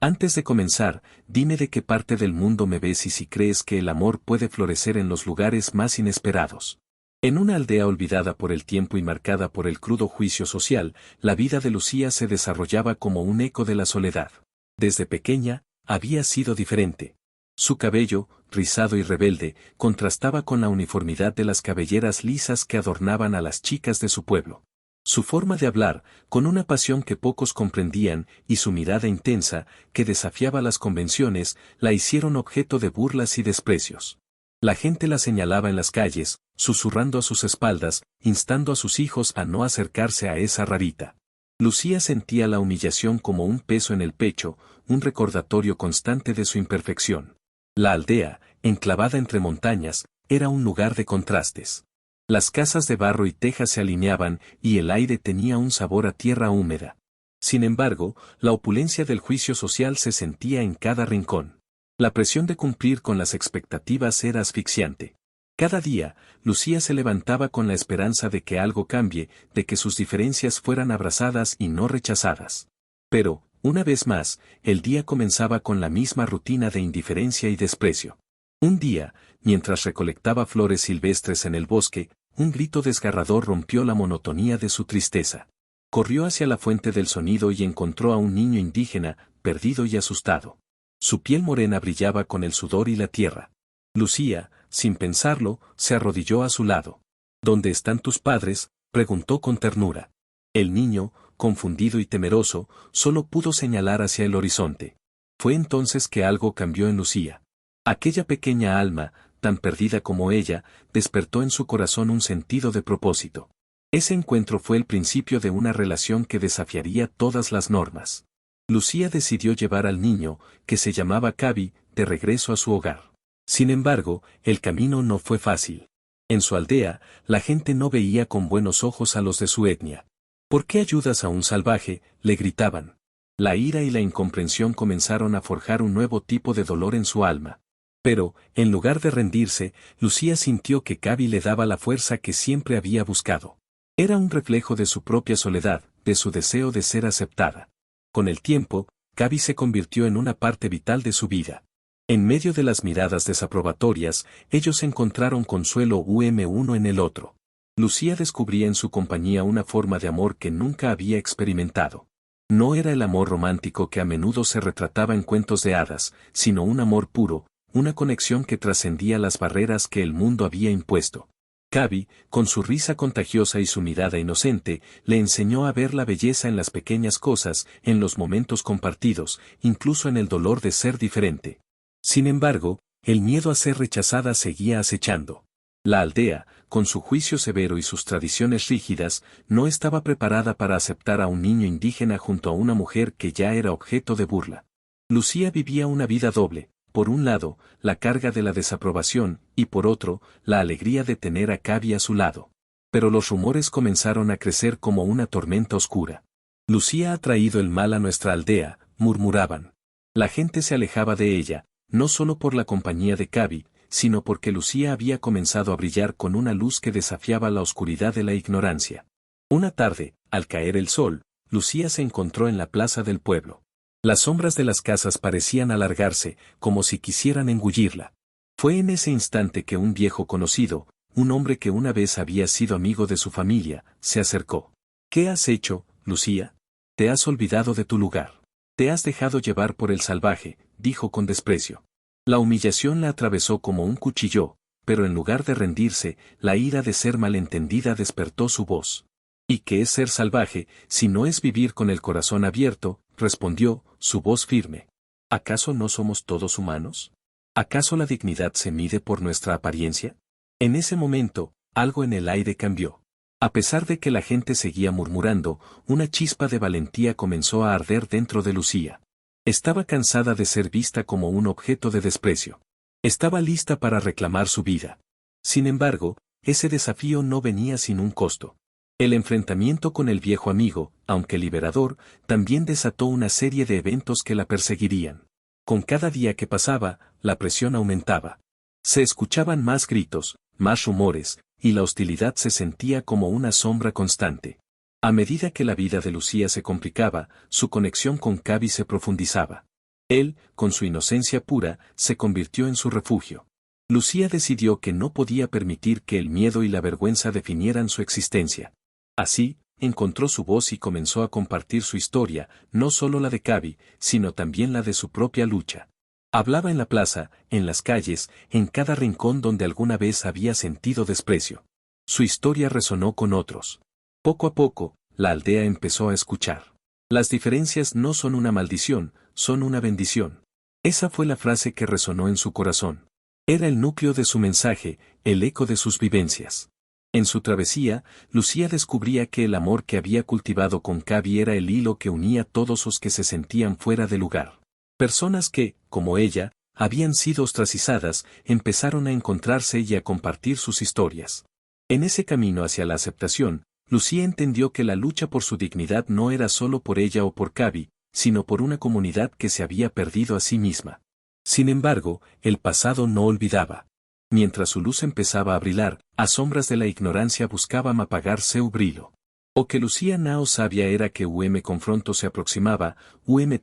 Antes de comenzar, dime de qué parte del mundo me ves y si crees que el amor puede florecer en los lugares más inesperados. En una aldea olvidada por el tiempo y marcada por el crudo juicio social, la vida de Lucía se desarrollaba como un eco de la soledad. Desde pequeña, había sido diferente. Su cabello, rizado y rebelde, contrastaba con la uniformidad de las cabelleras lisas que adornaban a las chicas de su pueblo. Su forma de hablar, con una pasión que pocos comprendían, y su mirada intensa, que desafiaba las convenciones, la hicieron objeto de burlas y desprecios. La gente la señalaba en las calles, susurrando a sus espaldas, instando a sus hijos a no acercarse a esa rarita. Lucía sentía la humillación como un peso en el pecho, un recordatorio constante de su imperfección. La aldea, enclavada entre montañas, era un lugar de contrastes. Las casas de barro y tejas se alineaban y el aire tenía un sabor a tierra húmeda. Sin embargo, la opulencia del juicio social se sentía en cada rincón. La presión de cumplir con las expectativas era asfixiante. Cada día, Lucía se levantaba con la esperanza de que algo cambie, de que sus diferencias fueran abrazadas y no rechazadas. Pero, una vez más, el día comenzaba con la misma rutina de indiferencia y desprecio. Un día, mientras recolectaba flores silvestres en el bosque, un grito desgarrador rompió la monotonía de su tristeza. Corrió hacia la fuente del sonido y encontró a un niño indígena, perdido y asustado. Su piel morena brillaba con el sudor y la tierra. Lucía, sin pensarlo, se arrodilló a su lado. ¿Dónde están tus padres?, preguntó con ternura. El niño, confundido y temeroso, solo pudo señalar hacia el horizonte. Fue entonces que algo cambió en Lucía. Aquella pequeña alma, tan perdida como ella, despertó en su corazón un sentido de propósito. Ese encuentro fue el principio de una relación que desafiaría todas las normas. Lucía decidió llevar al niño, que se llamaba Cabi, de regreso a su hogar. Sin embargo, el camino no fue fácil. En su aldea, la gente no veía con buenos ojos a los de su etnia. ¿Por qué ayudas a un salvaje?, le gritaban. La ira y la incomprensión comenzaron a forjar un nuevo tipo de dolor en su alma. Pero, en lugar de rendirse, Lucía sintió que Cabi le daba la fuerza que siempre había buscado. Era un reflejo de su propia soledad, de su deseo de ser aceptada. Con el tiempo, Cabi se convirtió en una parte vital de su vida. En medio de las miradas desaprobatorias, ellos encontraron consuelo uno en el otro. Lucía descubría en su compañía una forma de amor que nunca había experimentado. No era el amor romántico que a menudo se retrataba en cuentos de hadas, sino un amor puro, una conexión que trascendía las barreras que el mundo había impuesto. Cabi, con su risa contagiosa y su mirada inocente, le enseñó a ver la belleza en las pequeñas cosas, en los momentos compartidos, incluso en el dolor de ser diferente. Sin embargo, el miedo a ser rechazada seguía acechando. La aldea, con su juicio severo y sus tradiciones rígidas, no estaba preparada para aceptar a un niño indígena junto a una mujer que ya era objeto de burla. Lucía vivía una vida doble. Por un lado, la carga de la desaprobación, y por otro, la alegría de tener a Cabi a su lado. Pero los rumores comenzaron a crecer como una tormenta oscura. Lucía ha traído el mal a nuestra aldea, murmuraban. La gente se alejaba de ella, no solo por la compañía de Cabi, sino porque Lucía había comenzado a brillar con una luz que desafiaba la oscuridad de la ignorancia. Una tarde, al caer el sol, Lucía se encontró en la plaza del pueblo. Las sombras de las casas parecían alargarse, como si quisieran engullirla. Fue en ese instante que un viejo conocido, un hombre que una vez había sido amigo de su familia, se acercó. ¿Qué has hecho, Lucía? Te has olvidado de tu lugar. Te has dejado llevar por el salvaje, dijo con desprecio. La humillación la atravesó como un cuchillo, pero en lugar de rendirse, la ira de ser malentendida despertó su voz. ¿Y qué es ser salvaje, si no es vivir con el corazón abierto?, respondió, su voz firme. ¿Acaso no somos todos humanos? ¿Acaso la dignidad se mide por nuestra apariencia? En ese momento, algo en el aire cambió. A pesar de que la gente seguía murmurando, una chispa de valentía comenzó a arder dentro de Lucía. Estaba cansada de ser vista como un objeto de desprecio. Estaba lista para reclamar su vida. Sin embargo, ese desafío no venía sin un costo. El enfrentamiento con el viejo amigo, aunque liberador, también desató una serie de eventos que la perseguirían. Con cada día que pasaba, la presión aumentaba. Se escuchaban más gritos, más rumores, y la hostilidad se sentía como una sombra constante. A medida que la vida de Lucía se complicaba, su conexión con Cabi se profundizaba. Él, con su inocencia pura, se convirtió en su refugio. Lucía decidió que no podía permitir que el miedo y la vergüenza definieran su existencia. Así, encontró su voz y comenzó a compartir su historia, no solo la de Cavi, sino también la de su propia lucha. Hablaba en la plaza, en las calles, en cada rincón donde alguna vez había sentido desprecio. Su historia resonó con otros. Poco a poco, la aldea empezó a escuchar. Las diferencias no son una maldición, son una bendición. Esa fue la frase que resonó en su corazón. Era el núcleo de su mensaje, el eco de sus vivencias. En su travesía, Lucía descubría que el amor que había cultivado con Cavi era el hilo que unía a todos los que se sentían fuera de lugar. Personas que, como ella, habían sido ostracizadas, empezaron a encontrarse y a compartir sus historias. En ese camino hacia la aceptación, Lucía entendió que la lucha por su dignidad no era solo por ella o por Cavi, sino por una comunidad que se había perdido a sí misma. Sin embargo, el pasado no olvidaba. Mientras su luz empezaba a brillar, a sombras de la ignorancia buscaban apagar seu brillo. O que Lucía nao sabia era que confronto se aproximaba,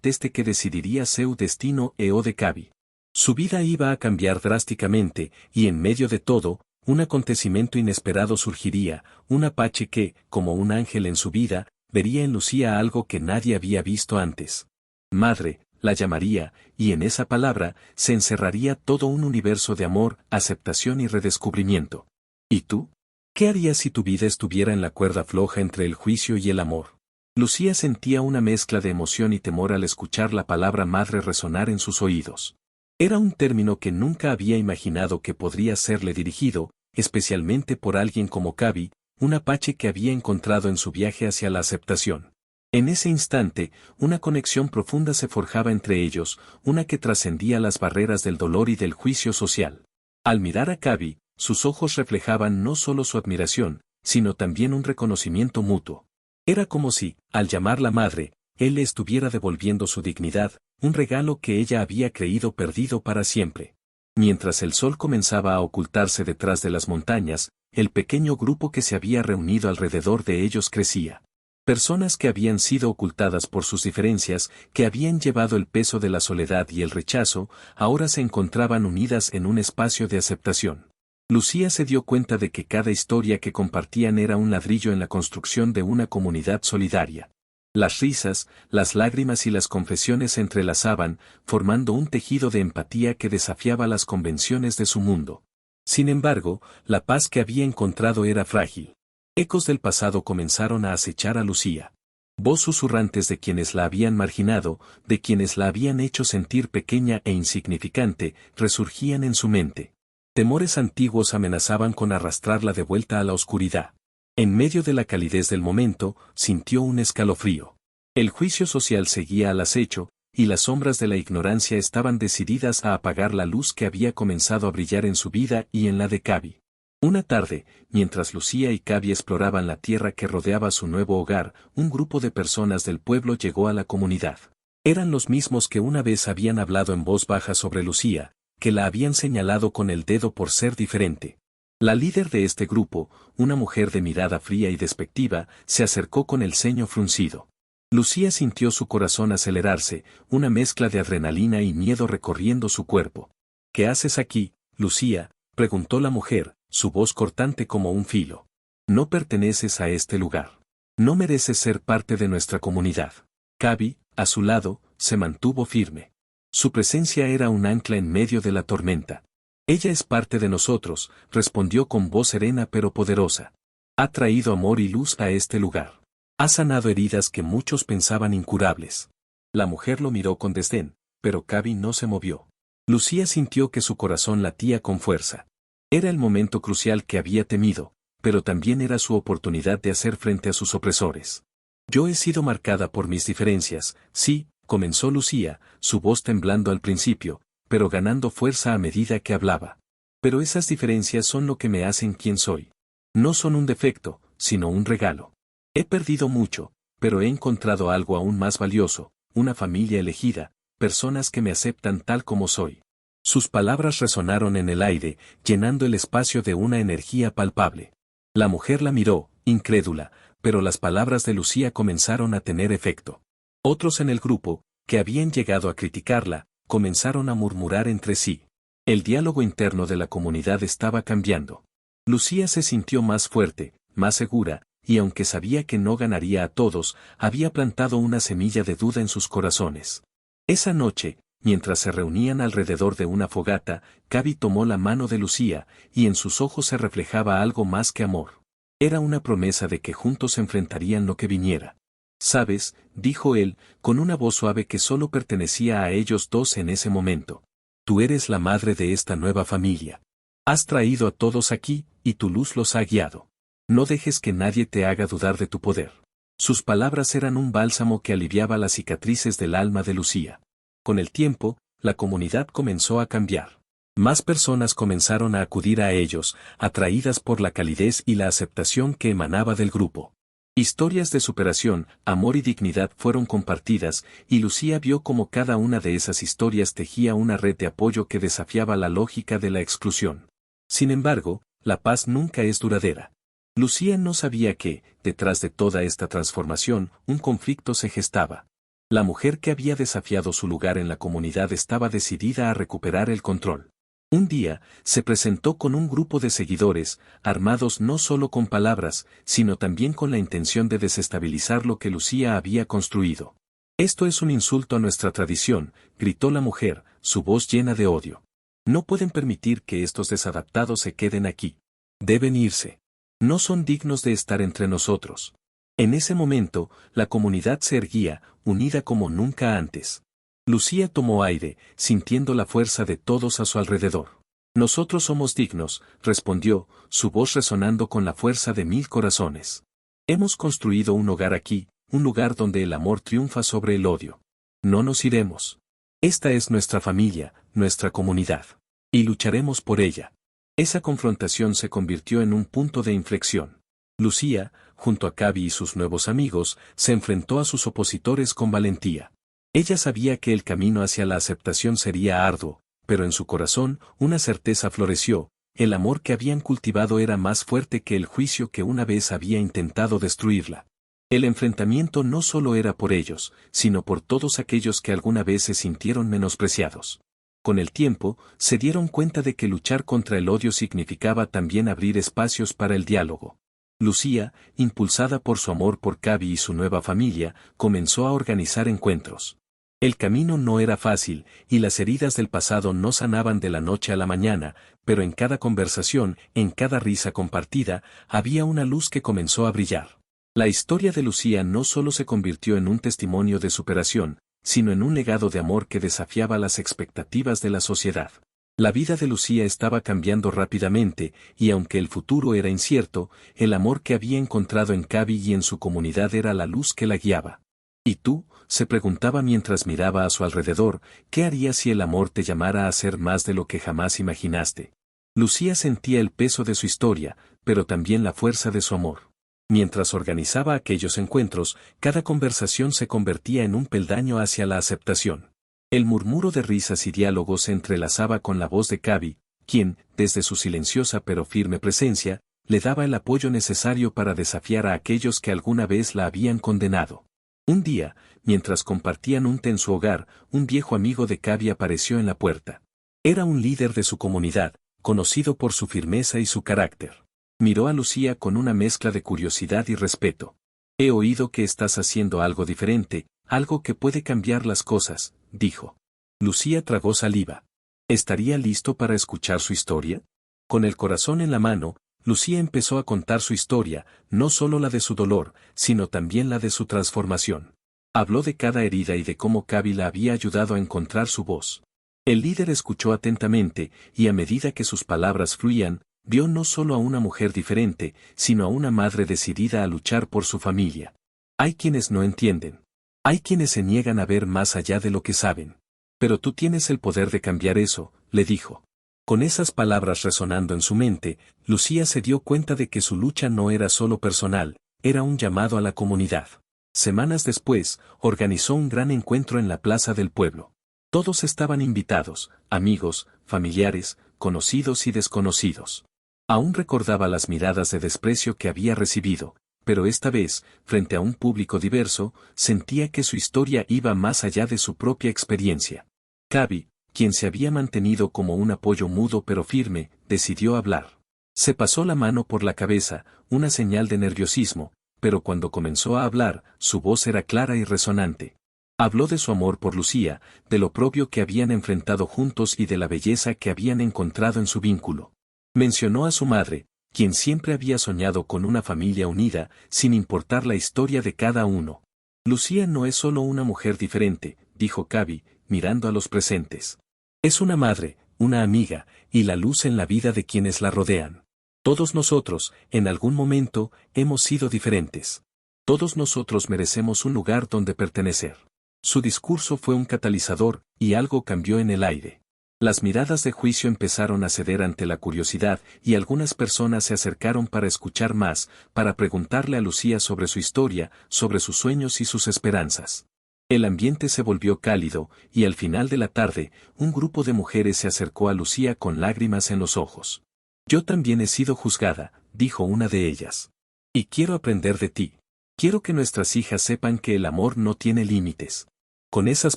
teste que decidiría seu destino e o de Cavi. Su vida iba a cambiar drásticamente, y en medio de todo, un acontecimiento inesperado surgiría, un apache que, como un ángel en su vida, vería en Lucía algo que nadie había visto antes. Madre, la llamaría, y en esa palabra se encerraría todo un universo de amor, aceptación y redescubrimiento. ¿Y tú? ¿Qué harías si tu vida estuviera en la cuerda floja entre el juicio y el amor? Lucía sentía una mezcla de emoción y temor al escuchar la palabra madre resonar en sus oídos. Era un término que nunca había imaginado que podría serle dirigido, especialmente por alguien como Cavi, un apache que había encontrado en su viaje hacia la aceptación. En ese instante, una conexión profunda se forjaba entre ellos, una que trascendía las barreras del dolor y del juicio social. Al mirar a Cavi, sus ojos reflejaban no solo su admiración, sino también un reconocimiento mutuo. Era como si, al llamarla madre, él le estuviera devolviendo su dignidad, un regalo que ella había creído perdido para siempre. Mientras el sol comenzaba a ocultarse detrás de las montañas, el pequeño grupo que se había reunido alrededor de ellos crecía. Personas que habían sido ocultadas por sus diferencias, que habían llevado el peso de la soledad y el rechazo, ahora se encontraban unidas en un espacio de aceptación. Lucía se dio cuenta de que cada historia que compartían era un ladrillo en la construcción de una comunidad solidaria. Las risas, las lágrimas y las confesiones se entrelazaban, formando un tejido de empatía que desafiaba las convenciones de su mundo. Sin embargo, la paz que había encontrado era frágil. Ecos del pasado comenzaron a acechar a Lucía. Voz susurrantes de quienes la habían marginado, de quienes la habían hecho sentir pequeña e insignificante, resurgían en su mente. Temores antiguos amenazaban con arrastrarla de vuelta a la oscuridad. En medio de la calidez del momento, sintió un escalofrío. El juicio social seguía al acecho, y las sombras de la ignorancia estaban decididas a apagar la luz que había comenzado a brillar en su vida y en la de Cavi. Una tarde, mientras Lucía y Cavi exploraban la tierra que rodeaba su nuevo hogar, un grupo de personas del pueblo llegó a la comunidad. Eran los mismos que una vez habían hablado en voz baja sobre Lucía, que la habían señalado con el dedo por ser diferente. La líder de este grupo, una mujer de mirada fría y despectiva, se acercó con el ceño fruncido. Lucía sintió su corazón acelerarse, una mezcla de adrenalina y miedo recorriendo su cuerpo. ¿Qué haces aquí, Lucía?, preguntó la mujer, su voz cortante como un filo. No perteneces a este lugar. No mereces ser parte de nuestra comunidad. Cavi, a su lado, se mantuvo firme. Su presencia era un ancla en medio de la tormenta. Ella es parte de nosotros, respondió con voz serena pero poderosa. Ha traído amor y luz a este lugar. Ha sanado heridas que muchos pensaban incurables. La mujer lo miró con desdén, pero Cavi no se movió. Lucía sintió que su corazón latía con fuerza. Era el momento crucial que había temido, pero también era su oportunidad de hacer frente a sus opresores. Yo he sido marcada por mis diferencias, sí, comenzó Lucía, su voz temblando al principio, pero ganando fuerza a medida que hablaba. Pero esas diferencias son lo que me hacen quien soy. No son un defecto, sino un regalo. He perdido mucho, pero he encontrado algo aún más valioso, una familia elegida, personas que me aceptan tal como soy. Sus palabras resonaron en el aire, llenando el espacio de una energía palpable. La mujer la miró, incrédula, pero las palabras de Lucía comenzaron a tener efecto. Otros en el grupo, que habían llegado a criticarla, comenzaron a murmurar entre sí. El diálogo interno de la comunidad estaba cambiando. Lucía se sintió más fuerte, más segura, y aunque sabía que no ganaría a todos, había plantado una semilla de duda en sus corazones. Esa noche, mientras se reunían alrededor de una fogata, Gaby tomó la mano de Lucía, y en sus ojos se reflejaba algo más que amor. Era una promesa de que juntos enfrentarían lo que viniera. «Sabes», dijo él, con una voz suave que solo pertenecía a ellos dos en ese momento. «Tú eres la madre de esta nueva familia. Has traído a todos aquí, y tu luz los ha guiado. No dejes que nadie te haga dudar de tu poder». Sus palabras eran un bálsamo que aliviaba las cicatrices del alma de Lucía. Con el tiempo, la comunidad comenzó a cambiar. Más personas comenzaron a acudir a ellos, atraídas por la calidez y la aceptación que emanaba del grupo. Historias de superación, amor y dignidad fueron compartidas, y Lucía vio cómo cada una de esas historias tejía una red de apoyo que desafiaba la lógica de la exclusión. Sin embargo, la paz nunca es duradera. Lucía no sabía que, detrás de toda esta transformación, un conflicto se gestaba. La mujer que había desafiado su lugar en la comunidad estaba decidida a recuperar el control. Un día, se presentó con un grupo de seguidores, armados no solo con palabras, sino también con la intención de desestabilizar lo que Lucía había construido. «Esto es un insulto a nuestra tradición», gritó la mujer, su voz llena de odio. «No pueden permitir que estos desadaptados se queden aquí. Deben irse. No son dignos de estar entre nosotros». En ese momento, la comunidad se erguía, unida como nunca antes. Lucía tomó aire, sintiendo la fuerza de todos a su alrededor. «Nosotros somos dignos», respondió, su voz resonando con la fuerza de 1000 corazones. «Hemos construido un hogar aquí, un lugar donde el amor triunfa sobre el odio. No nos iremos. Esta es nuestra familia, nuestra comunidad. Y lucharemos por ella». Esa confrontación se convirtió en un punto de inflexión. Lucía, junto a Gaby y sus nuevos amigos, se enfrentó a sus opositores con valentía. Ella sabía que el camino hacia la aceptación sería arduo, pero en su corazón una certeza floreció: el amor que habían cultivado era más fuerte que el juicio que una vez había intentado destruirla. El enfrentamiento no solo era por ellos, sino por todos aquellos que alguna vez se sintieron menospreciados. Con el tiempo, se dieron cuenta de que luchar contra el odio significaba también abrir espacios para el diálogo. Lucía, impulsada por su amor por Gaby y su nueva familia, comenzó a organizar encuentros. El camino no era fácil, y las heridas del pasado no sanaban de la noche a la mañana, pero en cada conversación, en cada risa compartida, había una luz que comenzó a brillar. La historia de Lucía no solo se convirtió en un testimonio de superación, sino en un legado de amor que desafiaba las expectativas de la sociedad. La vida de Lucía estaba cambiando rápidamente, y aunque el futuro era incierto, el amor que había encontrado en Gaby y en su comunidad era la luz que la guiaba. «¿Y tú?», se preguntaba mientras miraba a su alrededor, «¿qué harías si el amor te llamara a hacer más de lo que jamás imaginaste?». Lucía sentía el peso de su historia, pero también la fuerza de su amor. Mientras organizaba aquellos encuentros, cada conversación se convertía en un peldaño hacia la aceptación. El murmuro de risas y diálogos se entrelazaba con la voz de Gaby, quien, desde su silenciosa pero firme presencia, le daba el apoyo necesario para desafiar a aquellos que alguna vez la habían condenado. Un día, mientras compartían un té en su hogar, un viejo amigo de Gaby apareció en la puerta. Era un líder de su comunidad, conocido por su firmeza y su carácter. Miró a Lucía con una mezcla de curiosidad y respeto. «He oído que estás haciendo algo diferente, algo que puede cambiar las cosas», dijo. Lucía tragó saliva. ¿Estaría listo para escuchar su historia? Con el corazón en la mano, Lucía empezó a contar su historia, no solo la de su dolor, sino también la de su transformación. Habló de cada herida y de cómo Gaby la había ayudado a encontrar su voz. El líder escuchó atentamente, y a medida que sus palabras fluían, vio no solo a una mujer diferente, sino a una madre decidida a luchar por su familia. Hay quienes no entienden. Hay quienes se niegan a ver más allá de lo que saben. Pero tú tienes el poder de cambiar eso, le dijo. Con esas palabras resonando en su mente, Lucía se dio cuenta de que su lucha no era solo personal, era un llamado a la comunidad. Semanas después, organizó un gran encuentro en la plaza del pueblo. Todos estaban invitados, amigos, familiares, conocidos y desconocidos. Aún recordaba las miradas de desprecio que había recibido, pero esta vez, frente a un público diverso, sentía que su historia iba más allá de su propia experiencia. Cavi, quien se había mantenido como un apoyo mudo pero firme, decidió hablar. Se pasó la mano por la cabeza, una señal de nerviosismo, pero cuando comenzó a hablar, su voz era clara y resonante. Habló de su amor por Lucía, de lo propio que habían enfrentado juntos y de la belleza que habían encontrado en su vínculo. Mencionó a su madre, quien siempre había soñado con una familia unida, sin importar la historia de cada uno. Lucía no es solo una mujer diferente, dijo Cavi, mirando a los presentes. Es una madre, una amiga, y la luz en la vida de quienes la rodean. Todos nosotros, en algún momento, hemos sido diferentes. Todos nosotros merecemos un lugar donde pertenecer. Su discurso fue un catalizador, y algo cambió en el aire. Las miradas de juicio empezaron a ceder ante la curiosidad, y algunas personas se acercaron para escuchar más, para preguntarle a Lucía sobre su historia, sobre sus sueños y sus esperanzas. El ambiente se volvió cálido, y al final de la tarde, un grupo de mujeres se acercó a Lucía con lágrimas en los ojos. Yo también he sido juzgada, dijo una de ellas. Y quiero aprender de ti. Quiero que nuestras hijas sepan que el amor no tiene límites. Con esas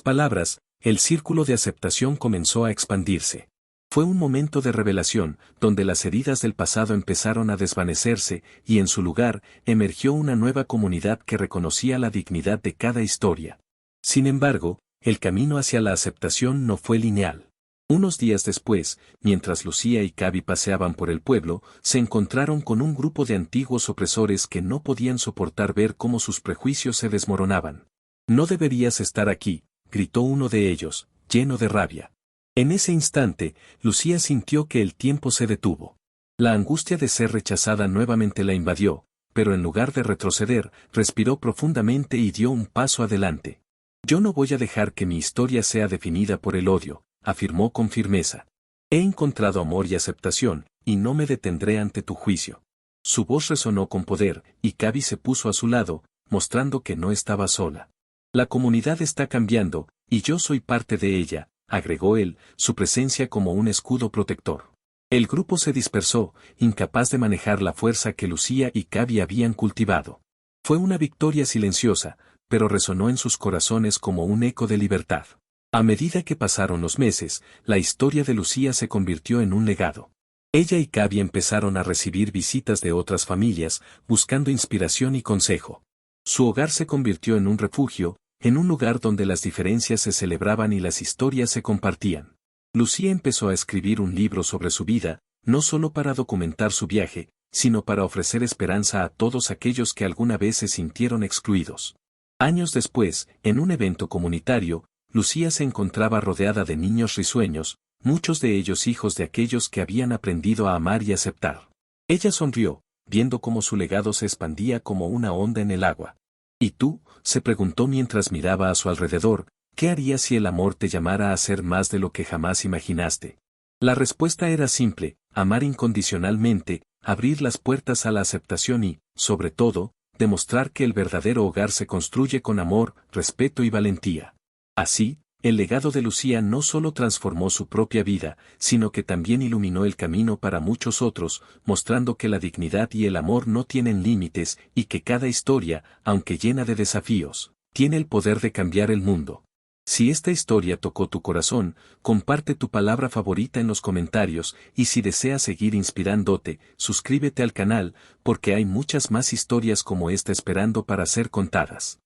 palabras, el círculo de aceptación comenzó a expandirse. Fue un momento de revelación, donde las heridas del pasado empezaron a desvanecerse, y en su lugar, emergió una nueva comunidad que reconocía la dignidad de cada historia. Sin embargo, el camino hacia la aceptación no fue lineal. Unos días después, mientras Lucía y Cavi paseaban por el pueblo, se encontraron con un grupo de antiguos opresores que no podían soportar ver cómo sus prejuicios se desmoronaban. «No deberías estar aquí», gritó uno de ellos, lleno de rabia. En ese instante, Lucía sintió que el tiempo se detuvo. La angustia de ser rechazada nuevamente la invadió, pero en lugar de retroceder, respiró profundamente y dio un paso adelante. «Yo no voy a dejar que mi historia sea definida por el odio», afirmó con firmeza. «He encontrado amor y aceptación, y no me detendré ante tu juicio». Su voz resonó con poder, y Cavi se puso a su lado, mostrando que no estaba sola. «La comunidad está cambiando, y yo soy parte de ella», agregó él, su presencia como un escudo protector. El grupo se dispersó, incapaz de manejar la fuerza que Lucía y Cavi habían cultivado. Fue una victoria silenciosa, pero resonó en sus corazones como un eco de libertad. A medida que pasaron los meses, la historia de Lucía se convirtió en un legado. Ella y Cavi empezaron a recibir visitas de otras familias, buscando inspiración y consejo. Su hogar se convirtió en un refugio, en un lugar donde las diferencias se celebraban y las historias se compartían. Lucía empezó a escribir un libro sobre su vida, no solo para documentar su viaje, sino para ofrecer esperanza a todos aquellos que alguna vez se sintieron excluidos. Años después, en un evento comunitario, Lucía se encontraba rodeada de niños risueños, muchos de ellos hijos de aquellos que habían aprendido a amar y aceptar. Ella sonrió, viendo cómo su legado se expandía como una onda en el agua. «¿Y tú?», se preguntó mientras miraba a su alrededor, «¿qué harías si el amor te llamara a ser más de lo que jamás imaginaste?». La respuesta era simple: amar incondicionalmente, abrir las puertas a la aceptación y, sobre todo, demostrar que el verdadero hogar se construye con amor, respeto y valentía. Así, el legado de Lucía no solo transformó su propia vida, sino que también iluminó el camino para muchos otros, mostrando que la dignidad y el amor no tienen límites y que cada historia, aunque llena de desafíos, tiene el poder de cambiar el mundo. Si esta historia tocó tu corazón, comparte tu palabra favorita en los comentarios, y si deseas seguir inspirándote, suscríbete al canal, porque hay muchas más historias como esta esperando para ser contadas.